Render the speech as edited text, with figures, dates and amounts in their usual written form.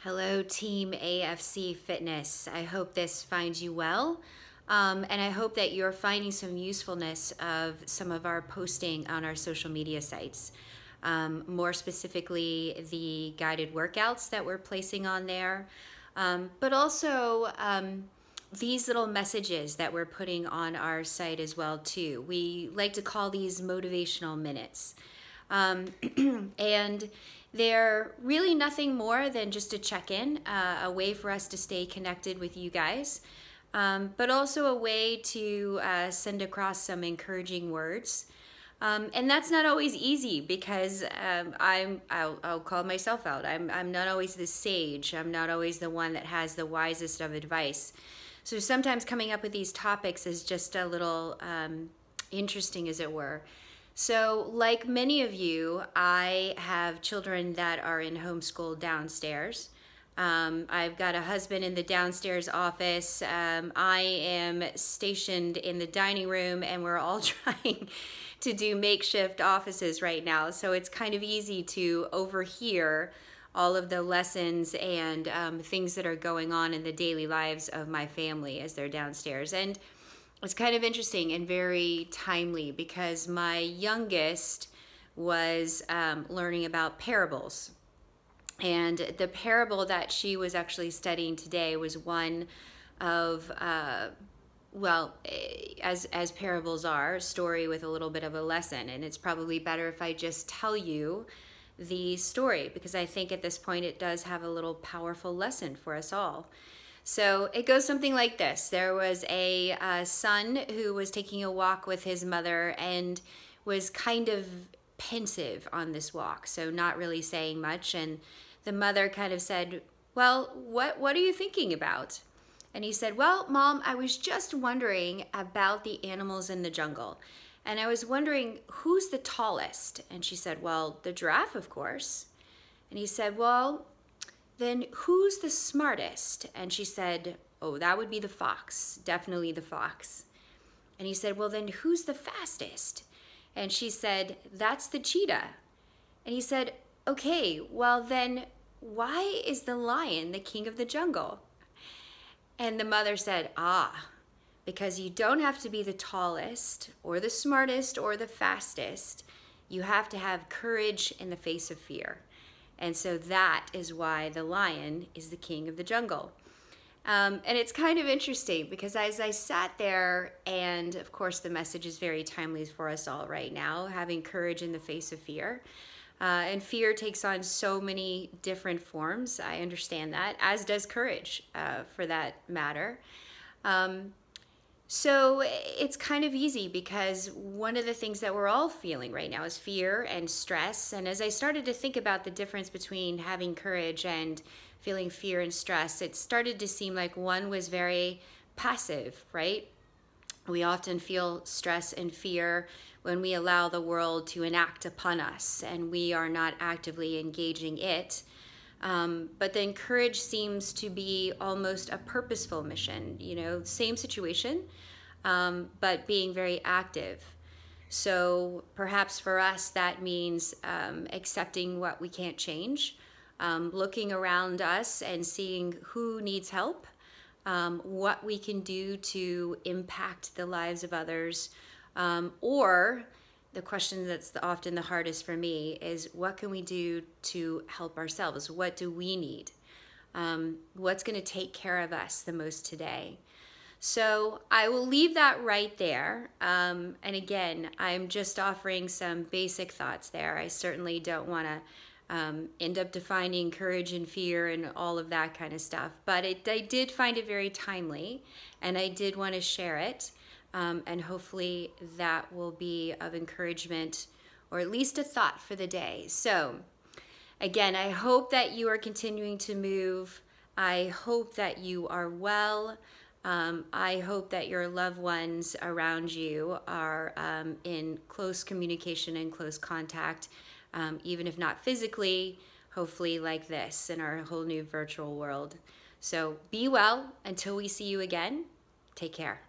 Hello, Team AFC Fitness. I hope this finds you well, and I hope that you're finding some usefulness of some of our posting on our social media sites. More specifically, the guided workouts that we're placing on there, but also these little messages that we're putting on our site as well too. We like to call these motivational minutes. And they're really nothing more than just a check-in, a way for us to stay connected with you guys, but also a way to send across some encouraging words. And that's not always easy because I'll call myself out. I'm not always the sage. I'm not always the one that has the wisest of advice. So sometimes coming up with these topics is just a little interesting, as it were. So like many of you, I have children that are in homeschool downstairs. I've got a husband in the downstairs office. I am stationed in the dining room, and we're all trying to do makeshift offices right now. So it's kind of easy to overhear all of the lessons and things that are going on in the daily lives of my family as they're downstairs. And it's kind of interesting and very timely because my youngest was learning about parables. And the parable that she was actually studying today was one of, well, as parables are, a story with a little bit of a lesson. And it's probably better if I just tell you the story, because I think at this point it does have a little powerful lesson for us all. So it goes something like this. There was a son who was taking a walk with his mother and was kind of pensive on this walk, so not really saying much. And the mother kind of said, well, what are you thinking about? And he said, well, Mom, I was just wondering about the animals in the jungle. And I was wondering, who's the tallest? And she said, well, the giraffe, of course. And he said, well, then who's the smartest? And she said, oh, that would be the fox, definitely the fox. And he said, well, then who's the fastest? And she said, that's the cheetah. And he said, okay, well then why is the lion the king of the jungle? And the mother said, because you don't have to be the tallest or the smartest or the fastest. You have to have courage in the face of fear. And so that is why the lion is the king of the jungle. And it's kind of interesting because as I sat there, and of course the message is very timely for us all right now, having courage in the face of fear. And fear takes on so many different forms. I understand that, as does courage for that matter. So it's kind of easy because one of the things that we're all feeling right now is fear and stress. And as I started to think about the difference between having courage and feeling fear and stress, it started to seem like one was very passive, right? We often feel stress and fear when we allow the world to enact upon us and we are not actively engaging it. But then courage seems to be almost a purposeful mission, you know, same situation, but being very active. So perhaps for us that means accepting what we can't change, looking around us and seeing who needs help, what we can do to impact the lives of others, or the question that's often the hardest for me is, what can we do to help ourselves? What do we need? What's going to take care of us the most today? So I will leave that right there. And again, I'm just offering some basic thoughts there. I certainly don't want to end up defining courage and fear and all of that kind of stuff. But I did find it very timely, and I did want to share it. And hopefully that will be of encouragement, or at least a thought for the day. So again, I hope that you are continuing to move. I hope that you are well. I hope that your loved ones around you are in close communication and close contact, even if not physically, hopefully like this in our whole new virtual world. So be well until we see you again. Take care.